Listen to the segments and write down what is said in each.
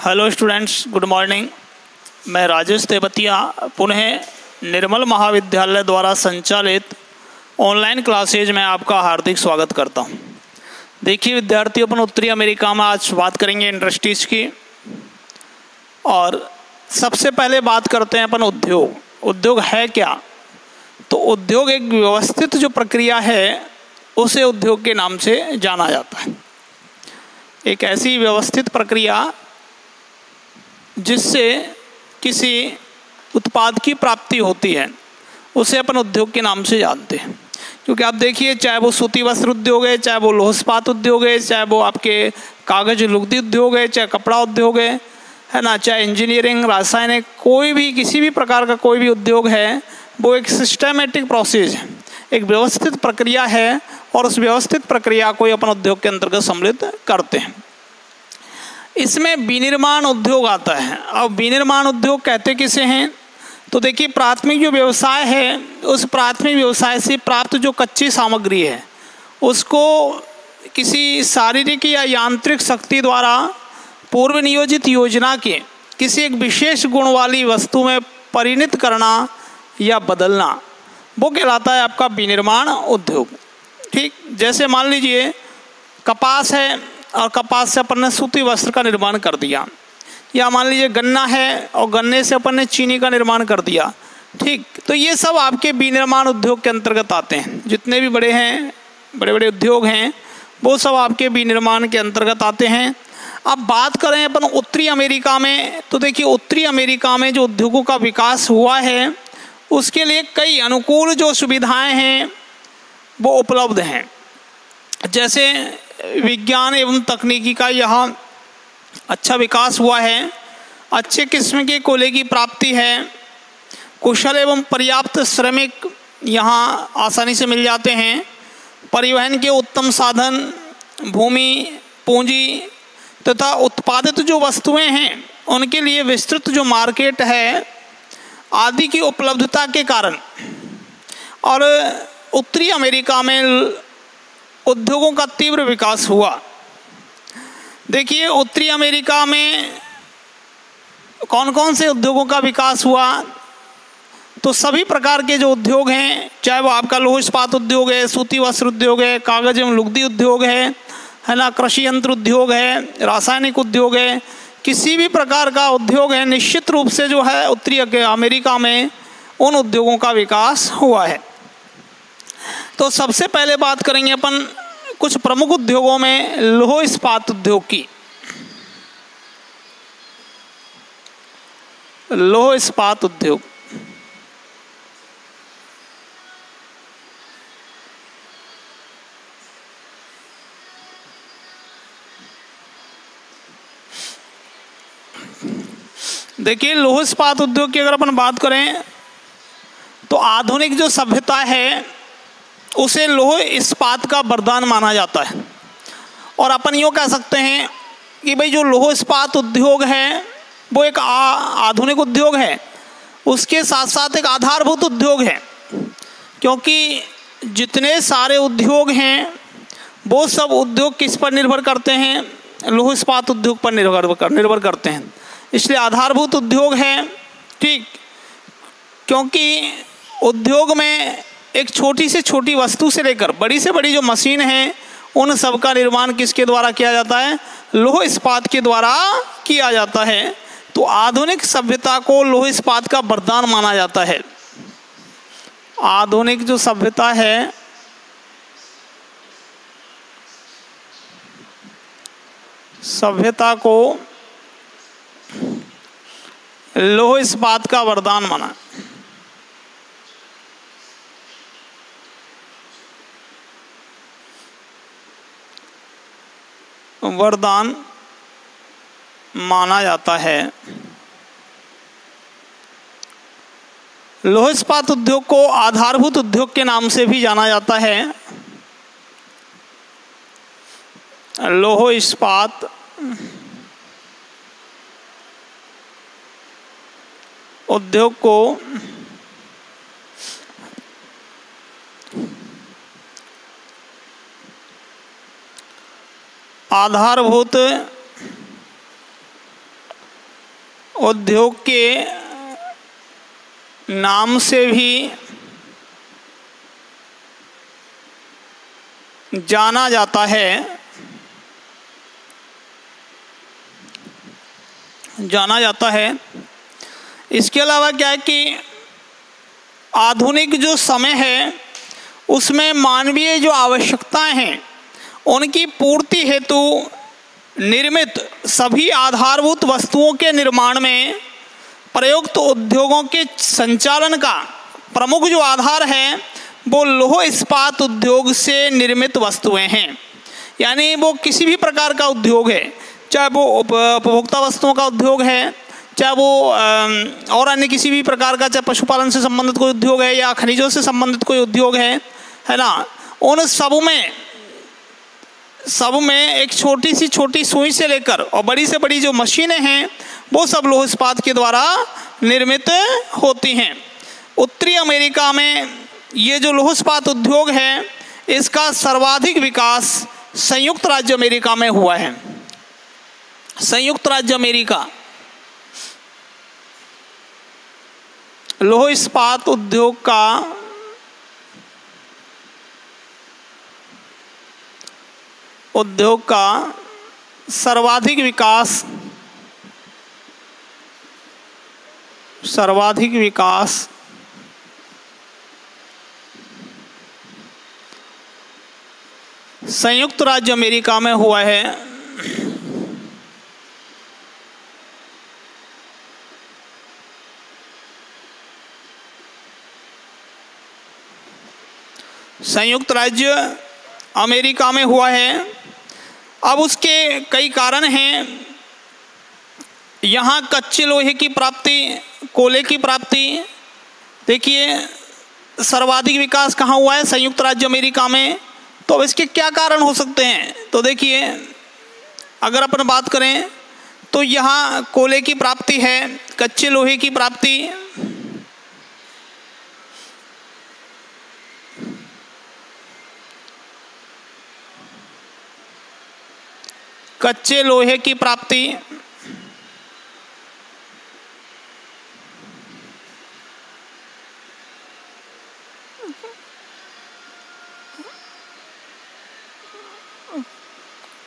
Hello students, good morning. मैं राजेश तेवतिया पुनः निर्मल महाविद्यालय द्वारा संचालित ऑनलाइन क्लासेज में आपका हार्दिक स्वागत करता हूं। देखिए विद्यार्थी, अपन उत्तरी अमेरिका में आज बात करेंगे इंडस्ट्रीज की। और सबसे पहले बात करते हैं अपन उद्योग। उद्योग है क्या? तो उद्योग एक व्यवस्थित जो प्रक्रिया है उसे उद्योग के नाम से जाना जाता है। एक ऐसी व्यवस्थित प्रक्रिया जिससे किसी उत्पाद की प्राप्ति होती है उसे अपन उद्योग के नाम से जानते हैं। क्योंकि आप देखिए, चाहे वो सूती वस्त्र उद्योग है, चाहे वो लौह इस्पात उद्योग है, चाहे वो आपके कागज लुगदी उद्योग है, चाहे कपड़ा उद्योग है ना, चाहे इंजीनियरिंग, रासायनिक, कोई भी किसी भी प्रकार का कोई भी उद्योग है, वो एक सिस्टमेटिक प्रोसेस है, एक व्यवस्थित प्रक्रिया है। और उस व्यवस्थित प्रक्रिया को अपन उद्योग के अंतर्गत सम्मिलित करते हैं। इसमें विनिर्माण उद्योग आता है। अब विनिर्माण उद्योग कहते किसे हैं? तो देखिए, प्राथमिक जो व्यवसाय है, उस प्राथमिक व्यवसाय से प्राप्त जो कच्ची सामग्री है उसको किसी शारीरिक या यांत्रिक शक्ति द्वारा पूर्व नियोजित योजना के किसी एक विशेष गुण वाली वस्तु में परिणत करना या बदलना, वो कहलाता है आपका विनिर्माण उद्योग। ठीक, जैसे मान लीजिए कपास है और कपास से अपन ने सूती वस्त्र का निर्माण कर दिया, या मान लीजिए गन्ना है और गन्ने से अपन ने चीनी का निर्माण कर दिया। ठीक, तो ये सब आपके विनिर्माण उद्योग के अंतर्गत आते हैं। जितने भी बड़े हैं, बड़े बड़े उद्योग हैं, वो सब आपके विनिर्माण के अंतर्गत आते हैं। अब बात करें अपन उत्तरी अमेरिका में, तो देखिए उत्तरी अमेरिका में जो उद्योगों का विकास हुआ है उसके लिए कई अनुकूल जो सुविधाएं हैं वो उपलब्ध हैं। जैसे विज्ञान एवं तकनीकी का यहाँ अच्छा विकास हुआ है, अच्छे किस्म के कोयले की प्राप्ति है, कुशल एवं पर्याप्त श्रमिक यहाँ आसानी से मिल जाते हैं, परिवहन के उत्तम साधन, भूमि, पूंजी तथा उत्पादित जो वस्तुएं हैं उनके लिए विस्तृत जो मार्केट है आदि की उपलब्धता के कारण और उत्तरी अमेरिका में उद्योगों का तीव्र विकास हुआ। देखिए उत्तरी अमेरिका में कौन कौन से उद्योगों का विकास हुआ? तो सभी प्रकार के जो उद्योग हैं, चाहे वो आपका लौह इस्पात उद्योग है, सूती वस्त्र उद्योग है, कागज एवं लुगदी उद्योग है ना, कृषि यंत्र उद्योग है, रासायनिक उद्योग है, किसी भी प्रकार का उद्योग है, निश्चित रूप से जो है उत्तरी अमेरिका में उन उद्योगों का विकास हुआ है। तो सबसे पहले बात करेंगे अपन कुछ प्रमुख उद्योगों में लौह इस्पात उद्योग की। लौह इस्पात उद्योग देखिए, लौह इस्पात उद्योग की अगर अपन बात करें तो आधुनिक जो सभ्यता है उसे लौह इस्पात का वरदान माना जाता है। और अपन यूँ कह सकते हैं कि भाई जो लौह इस्पात उद्योग है वो एक आधुनिक उद्योग है, उसके साथ साथ एक आधारभूत उद्योग है। क्योंकि जितने सारे उद्योग हैं वो सब उद्योग किस पर निर्भर करते हैं? लौह इस्पात उद्योग पर निर्भर करते हैं। इसलिए आधारभूत उद्योग है। ठीक, क्योंकि उद्योग में एक छोटी से छोटी वस्तु से लेकर बड़ी से बड़ी जो मशीन है उन सब का निर्माण किसके द्वारा किया जाता है? लौह इस्पात के द्वारा किया जाता है। तो आधुनिक सभ्यता को लौह इस्पात का वरदान माना जाता है। आधुनिक जो सभ्यता है को लौह इस्पात का वरदान माना जाता है। लौह इस्पात उद्योग को आधारभूत उद्योग के नाम से भी जाना जाता है। लौह इस्पात उद्योग को आधारभूत उद्योग के नाम से भी जाना जाता है, इसके अलावा क्या है कि आधुनिक जो समय है उसमें मानवीय जो आवश्यकताएं हैं उनकी पूर्ति हेतु निर्मित सभी आधारभूत वस्तुओं के निर्माण में प्रयुक्त उद्योगों के संचालन का प्रमुख जो आधार है वो लौह इस्पात उद्योग से निर्मित वस्तुएं हैं। यानी वो किसी भी प्रकार का उद्योग है, चाहे वो उपभोक्ता वस्तुओं का उद्योग है, चाहे वो और अन्य किसी भी प्रकार का, चाहे पशुपालन से संबंधित कोई उद्योग है या खनिजों से संबंधित कोई उद्योग है ना, उन सब में एक छोटी सी सुई से लेकर और बड़ी से बड़ी जो मशीनें हैं वो सब लौह इस्पात के द्वारा निर्मित होती हैं। उत्तरी अमेरिका में ये जो लौह इस्पात उद्योग है इसका सर्वाधिक विकास संयुक्त राज्य अमेरिका में हुआ है। संयुक्त राज्य अमेरिका लौह इस्पात उद्योग का सर्वाधिक विकास संयुक्त राज्य अमेरिका में हुआ है। संयुक्त राज्य अमेरिका में हुआ है। अब उसके कई कारण हैं। यहाँ कच्चे लोहे की प्राप्ति, कोयले की प्राप्ति, देखिए सर्वाधिक विकास कहाँ हुआ है? संयुक्त राज्य अमेरिका में। तो अब इसके क्या कारण हो सकते हैं? तो देखिए अगर अपन बात करें तो यहाँ कोयले की प्राप्ति है, कच्चे लोहे की प्राप्ति, कच्चे लोहे की प्राप्ति,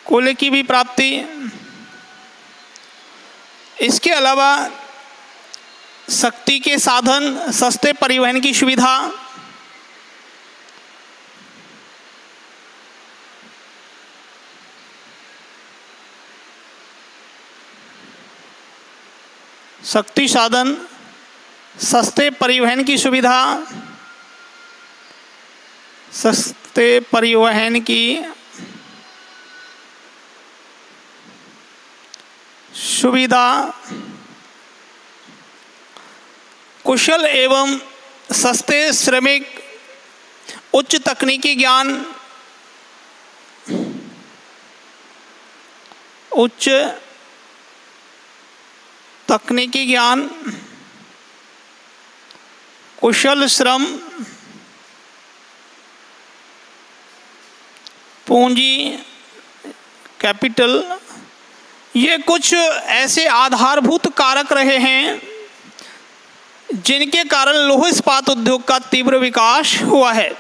कोयले की भी प्राप्ति, इसके अलावा शक्ति के साधन, सस्ते परिवहन की सुविधा, शक्ति साधन, सस्ते परिवहन की सुविधा, सस्ते परिवहन की सुविधा, कुशल एवं सस्ते श्रमिक, उच्च तकनीकी ज्ञान, उच्च तकनीकी ज्ञान, कुशल श्रम, पूंजी, कैपिटल, ये कुछ ऐसे आधारभूत कारक रहे हैं जिनके कारण लौह इस्पात उद्योग का तीव्र विकास हुआ है।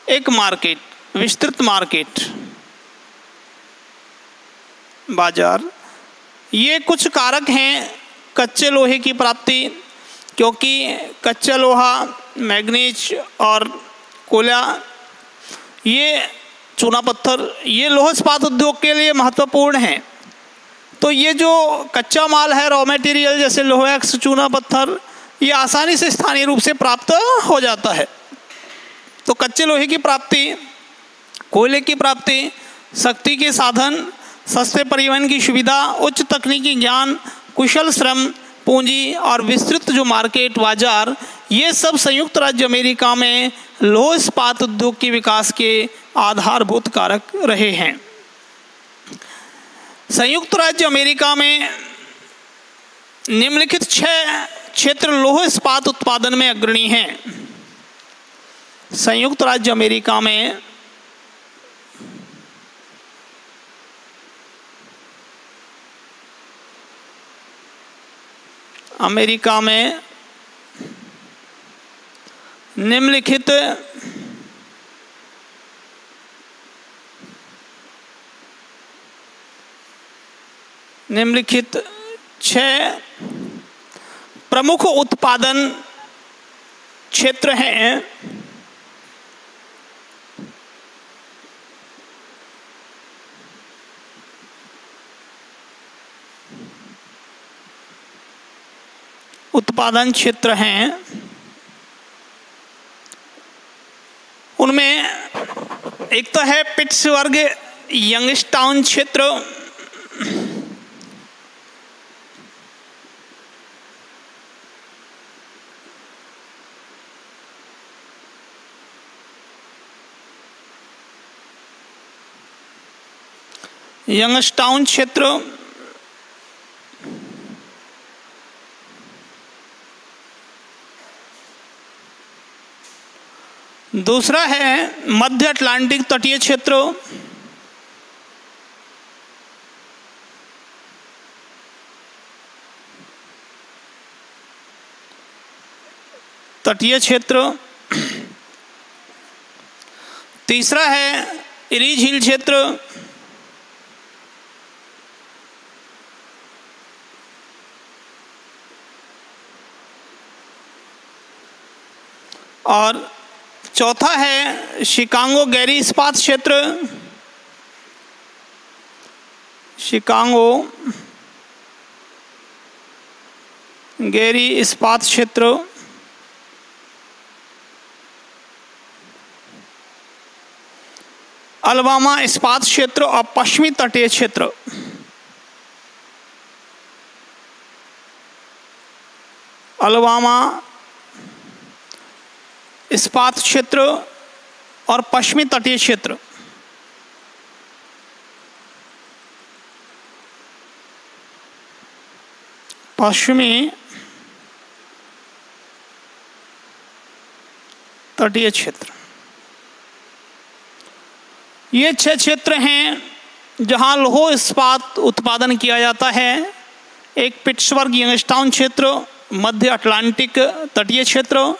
एक मार्केट, विस्तृत मार्केट बाजार, ये कुछ कारक हैं। कच्चे लोहे की प्राप्ति, क्योंकि कच्चा लोहा, मैग्नीज और कोयला, ये चूना पत्थर, ये लौह इस्पात उद्योग के लिए महत्वपूर्ण हैं। तो ये जो कच्चा माल है, रॉ मटेरियल, जैसे लोहा, चूना पत्थर, ये आसानी से स्थानीय रूप से प्राप्त हो जाता है। तो कच्चे लोहे की प्राप्ति, कोयले की प्राप्ति, शक्ति के साधन, सस्ते परिवहन की सुविधा, उच्च तकनीकी ज्ञान, कुशल श्रम, पूंजी और विस्तृत जो मार्केट बाजार, ये सब संयुक्त राज्य अमेरिका में लौह इस्पात उद्योग के विकास के आधारभूत कारक रहे हैं। संयुक्त राज्य अमेरिका में निम्नलिखित 6 क्षेत्र लौह इस्पात उत्पादन में अग्रणी हैं। संयुक्त राज्य अमेरिका में अमेरिका में निम्नलिखित निम्नलिखित 6 प्रमुख उत्पादन क्षेत्र हैं। उत्पादन क्षेत्र हैं, उनमें एक तो है पिट्सबर्ग यंगस्टाउन क्षेत्र, यंगस्टाउन क्षेत्र। दूसरा है मध्य अटलांटिक तटीय क्षेत्र, तटीय क्षेत्र। तीसरा है इरी झील क्षेत्र। और चौथा है शिकागो गैरी इस्पात क्षेत्र, शिकागो गैरी इस्पात क्षेत्र। अलबामा इस्पात क्षेत्र और पश्चिमी तटीय क्षेत्र। अलबामा इस्पात क्षेत्र और पश्चिमी तटीय क्षेत्र। पश्चिमी तटीय क्षेत्र, ये 6 क्षेत्र हैं जहां लौह इस्पात उत्पादन किया जाता है। एक पिट्सबर्ग यंगस्टाउन क्षेत्र, मध्य अटलांटिक तटीय क्षेत्र,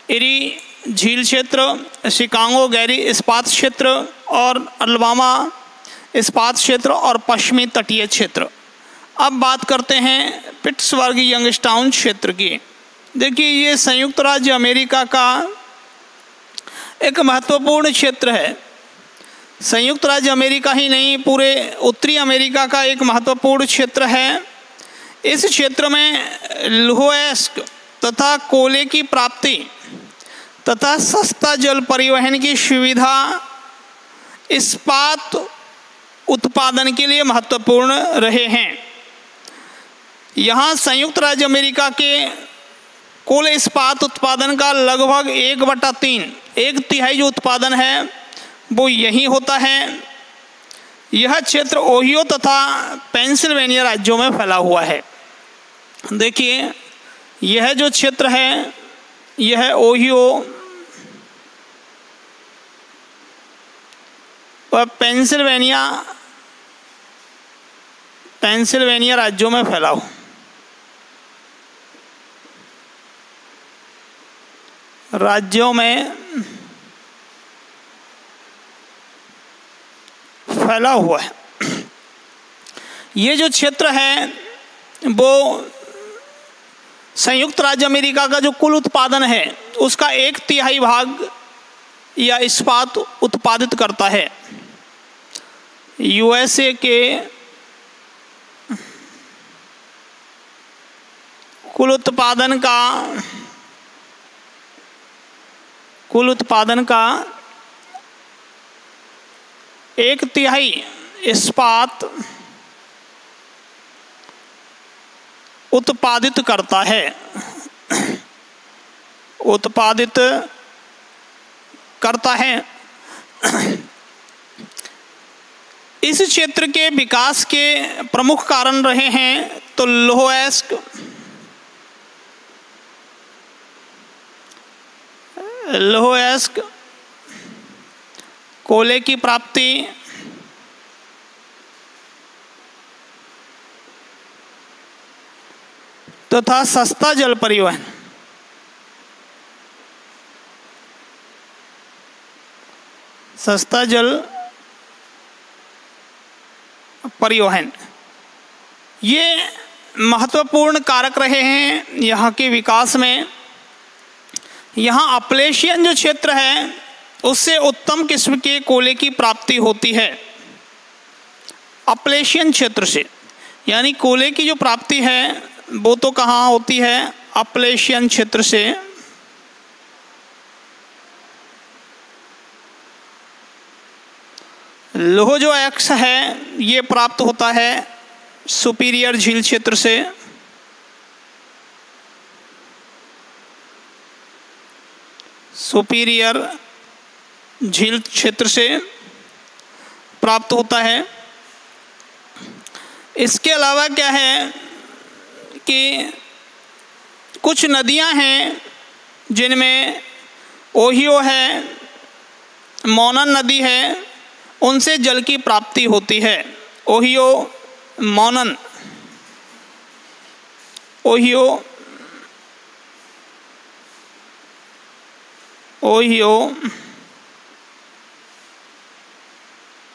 इरी झील क्षेत्र, शिकागो गैरी इस्पात क्षेत्र और अलबामा इस्पात क्षेत्र और पश्चिमी तटीय क्षेत्र। अब बात करते हैं पिट्सबर्ग यंगस्टाउन क्षेत्र की। देखिए, ये संयुक्त राज्य अमेरिका का एक महत्वपूर्ण क्षेत्र है। संयुक्त राज्य अमेरिका ही नहीं, पूरे उत्तरी अमेरिका का एक महत्वपूर्ण क्षेत्र है। इस क्षेत्र में लौह तथा कोयले की प्राप्ति तथा सस्ता जल परिवहन की सुविधा इस्पात उत्पादन के लिए महत्वपूर्ण रहे हैं। यहाँ संयुक्त राज्य अमेरिका के कुल इस्पात उत्पादन का लगभग 1/3, 1/3 जो उत्पादन है वो यही होता है। यह क्षेत्र ओहियो तथा पेंसिल्वेनिया राज्यों में फैला हुआ है। देखिए, यह जो क्षेत्र है यह ओहियो और पेंसिल्वेनिया राज्यों में फैला हुआ, राज्यों में फैला हुआ है। ये जो क्षेत्र है वो संयुक्त राज्य अमेरिका का जो कुल उत्पादन है उसका 1/3 भाग या इस्पात उत्पादित करता है। यूएसए के कुल उत्पादन का 1/3 इस्पात उत्पादित करता है, उत्पादित करता है। इस क्षेत्र के विकास के प्रमुख कारण रहे हैं तो लौह कोयले की प्राप्ति, तथा सस्ता जल परिवहन। सस्ता जल परिवहन ये महत्वपूर्ण कारक रहे हैं यहाँ के विकास में। यहाँ अपलेशियन जो क्षेत्र है उससे उत्तम किस्म के कोयले की प्राप्ति होती है। अपलेशियन क्षेत्र से, यानी कोयले की जो प्राप्ति है वो तो कहाँ होती है? अपलेशियन क्षेत्र से। लोह जो एक्स है ये प्राप्त होता है सुपीरियर झील क्षेत्र से। सुपीरियर झील क्षेत्र से प्राप्त होता है। इसके अलावा क्या है कि कुछ नदियां हैं जिनमें ओहियो है, मोनन नदी है, उनसे जल की प्राप्ति होती है। ओहियो, मोनन, ओहियो, ओहियो,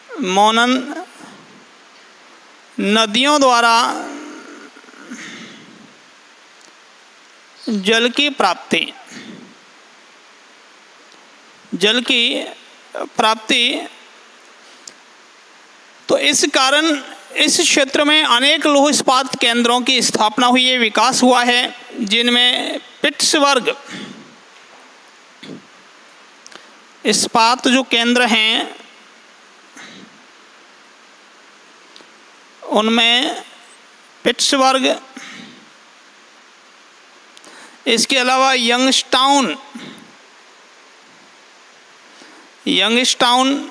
मोनन नदियों द्वारा जल की प्राप्ति, जल की प्राप्ति। तो इस कारण इस क्षेत्र में अनेक लौह इस्पात केंद्रों की स्थापना हुई है, विकास हुआ है, जिनमें पिट्सबर्ग इस्पात जो केंद्र हैं उनमें पिट्सबर्ग, इसके अलावा यंगस्टाउन, यंगस्टाउन,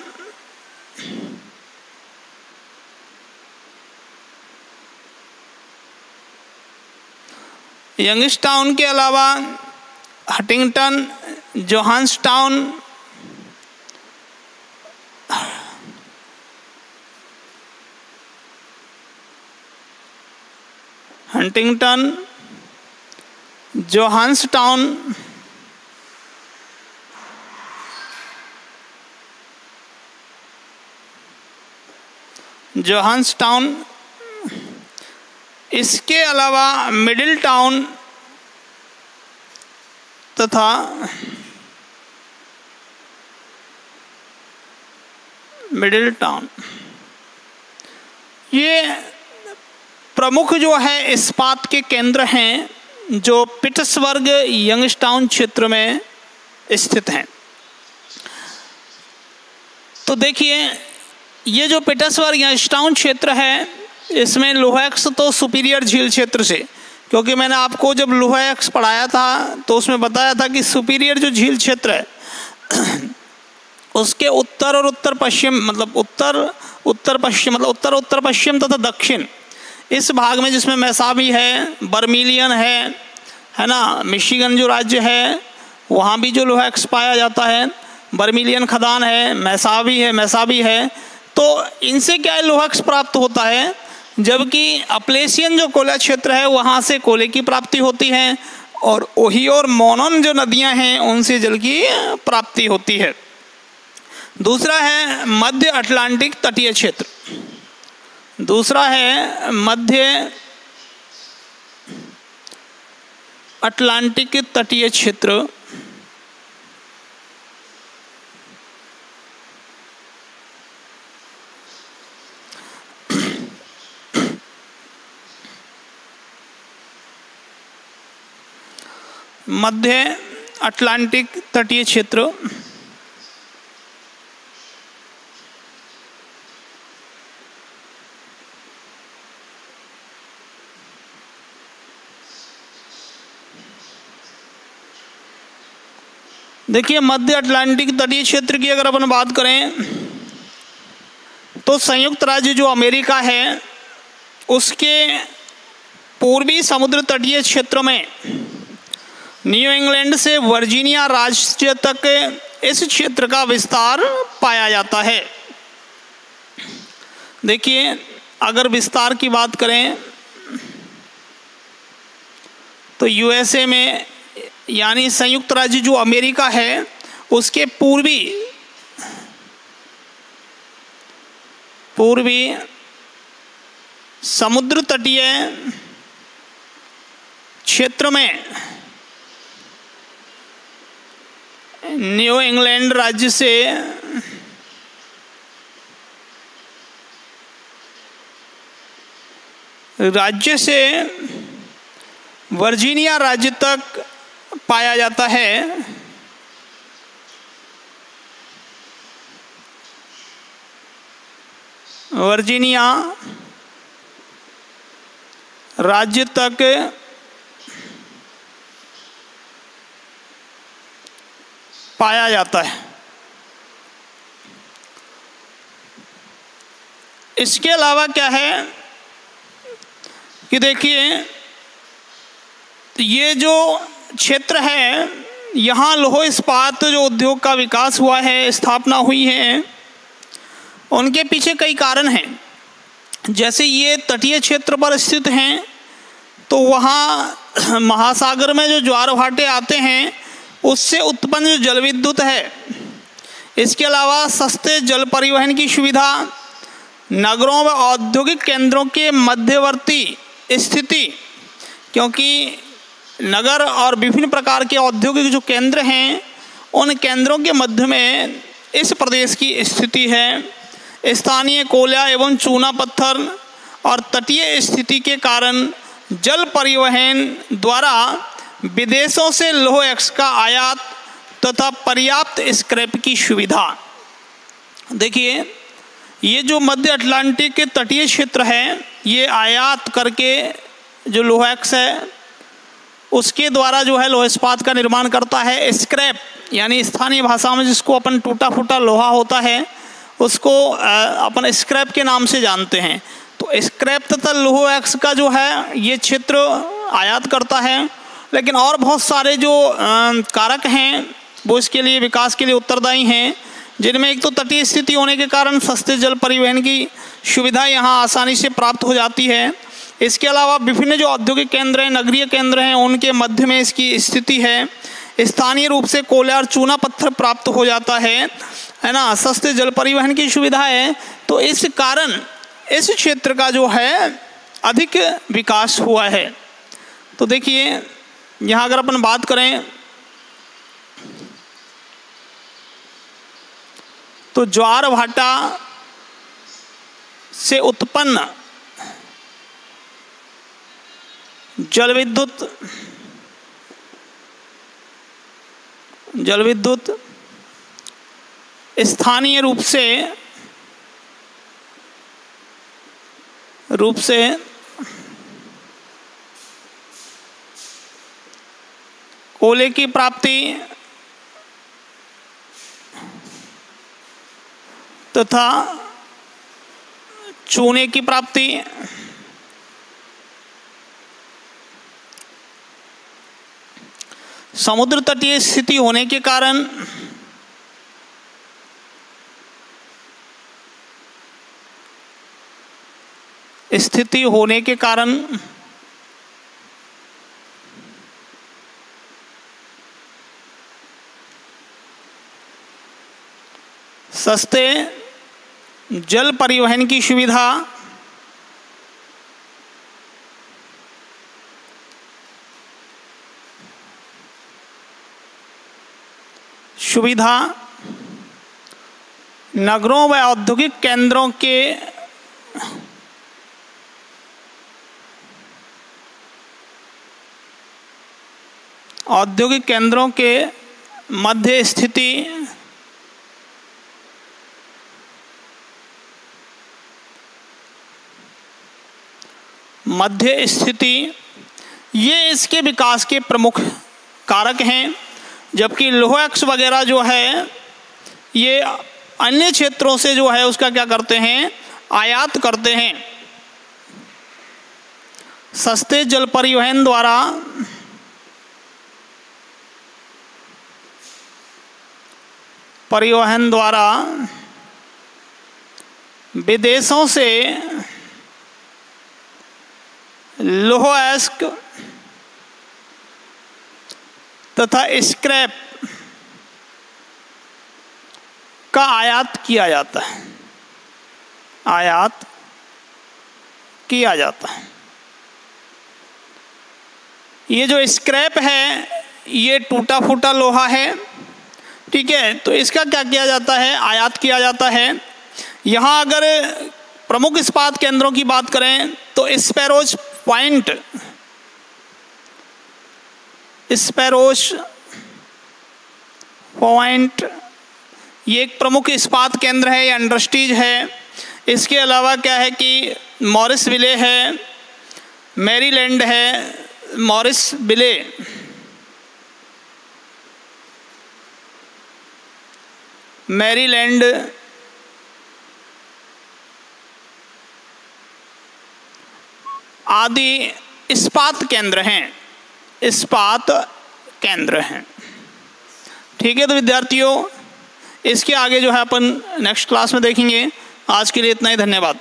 यंगस्टाउन के अलावा हटिंगटन, जोहान्सटाउन, हंटिंगटन, जोहान्सटाउन, जोहान्सटाउन, इसके अलावा मिडिल टाउन तथा मिडिल टाउन, ये प्रमुख जो है इस्पात के केंद्र हैं जो पिट्सबर्ग यंगस्टाउन क्षेत्र में स्थित हैं। तो देखिए ये जो पिट्सबर्ग यंगस्टाउन क्षेत्र है इसमें लोहेक्स तो सुपीरियर झील क्षेत्र से, क्योंकि मैंने आपको जब लोहेक्स पढ़ाया था तो उसमें बताया था कि सुपीरियर जो झील क्षेत्र है उसके उत्तर और उत्तर पश्चिम, मतलब उत्तर पश्चिम तथा दक्षिण इस भाग में, जिसमें मैसाबी है, बर्मिलियन है ना, मिशिगन जो राज्य है वहाँ भी जो लोहेक्स पाया जाता है, बर्मिलियन खदान है, मैसाबी है, तो इनसे क्या है लोहेक्स प्राप्त होता है। जबकि अपलेशियन जो कोयला क्षेत्र है वहाँ से कोयले की प्राप्ति होती है और ओहियो और मोनन जो नदियाँ हैं उनसे जल की प्राप्ति होती है। दूसरा है मध्य अटलांटिक तटीय क्षेत्र, दूसरा है मध्य अटलांटिक तटीय क्षेत्र। मध्य अटलांटिक तटीय क्षेत्र देखिए, मध्य अटलांटिक तटीय क्षेत्र की अगर अपन बात करें तो संयुक्त राज्य जो अमेरिका है उसके पूर्वी समुद्र तटीय क्षेत्र में न्यू इंग्लैंड से वर्जीनिया राज्य तक इस क्षेत्र का विस्तार पाया जाता है। देखिए अगर विस्तार की बात करें तो यूएसए में यानी संयुक्त राज्य जो अमेरिका है उसके पूर्वी समुद्र तटीय क्षेत्र में न्यू इंग्लैंड राज्य से वर्जीनिया राज्य तक पाया जाता है। वर्जीनिया राज्य तक पाया जाता है। इसके अलावा क्या है कि देखिए ये जो क्षेत्र है यहाँ लौह इस्पात जो उद्योग का विकास हुआ है, स्थापना हुई है, उनके पीछे कई कारण हैं। जैसे ये तटीय क्षेत्र पर स्थित हैं तो वहाँ महासागर में जो ज्वार भाटे आते हैं उससे उत्पन्न जो जल विद्युत है, इसके अलावा सस्ते जल परिवहन की सुविधा, नगरों व औद्योगिक केंद्रों के मध्यवर्ती स्थिति, क्योंकि नगर और विभिन्न प्रकार के औद्योगिक जो केंद्र हैं उन केंद्रों के मध्य में इस प्रदेश की स्थिति है। स्थानीय कोयला एवं चूना पत्थर और तटीय स्थिति के कारण जल परिवहन द्वारा विदेशों से लौह अक्ष का आयात तथा पर्याप्त स्क्रैप की सुविधा। देखिए ये जो मध्य अटलांटिक के तटीय क्षेत्र है ये आयात करके जो लौह अक्ष है उसके द्वारा जो है लौह इस्पात का निर्माण करता है। स्क्रैप यानी स्थानीय भाषा में जिसको अपन टूटा फूटा लोहा होता है उसको अपन स्क्रैप के नाम से जानते हैं। तो स्क्रैप तथा लौह अक्ष का जो है ये क्षेत्र आयात करता है। लेकिन और बहुत सारे जो कारक हैं वो इसके लिए विकास के लिए उत्तरदायी हैं, जिनमें एक तो तटीय स्थिति होने के कारण सस्ते जल परिवहन की सुविधा यहाँ आसानी से प्राप्त हो जाती है। इसके अलावा विभिन्न जो औद्योगिक केंद्र हैं, नगरीय केंद्र हैं, उनके मध्य में इसकी स्थिति है। स्थानीय रूप से कोयला और चूना पत्थर प्राप्त हो जाता है ना, सस्ते जल परिवहन की सुविधा है। तो इस कारण इस क्षेत्र का जो है अधिक विकास हुआ है। तो देखिए यहाँ अगर अपन बात करें तो ज्वार भाटा से उत्पन्न जल विद्युत स्थानीय रूप से कोयले की प्राप्ति तथा चूने की प्राप्ति, समुद्र तटीय स्थिति होने के कारण सस्ते जल परिवहन की सुविधा नगरों व औद्योगिक केंद्रों के मध्य स्थिति ये इसके विकास के प्रमुख कारक हैं। जबकि लौह अक्ष वगैरह जो है ये अन्य क्षेत्रों से जो है उसका क्या करते हैं, आयात करते हैं। सस्ते जल परिवहन द्वारा विदेशों से लौह अक्ष तथा स्क्रैप का आयात किया जाता है, आयात किया जाता है। ये जो स्क्रैप है ये टूटा फूटा लोहा है, ठीक है। तो इसका क्या किया जाता है, आयात किया जाता है। यहाँ अगर प्रमुख इस्पात केंद्रों की बात करें तो स्पैरोज पॉइंट ये एक प्रमुख इस्पात केंद्र है, या इंडस्ट्रीज है। इसके अलावा क्या है कि मॉरिसविले है, मैरीलैंड है, मॉरिसविले मैरीलैंड आदि इस्पात केंद्र हैं, इस्पात केंद्र हैं, ठीक है। तो विद्यार्थियों इसके आगे जो है अपन नेक्स्ट क्लास में देखेंगे। आज के लिए इतना ही, धन्यवाद।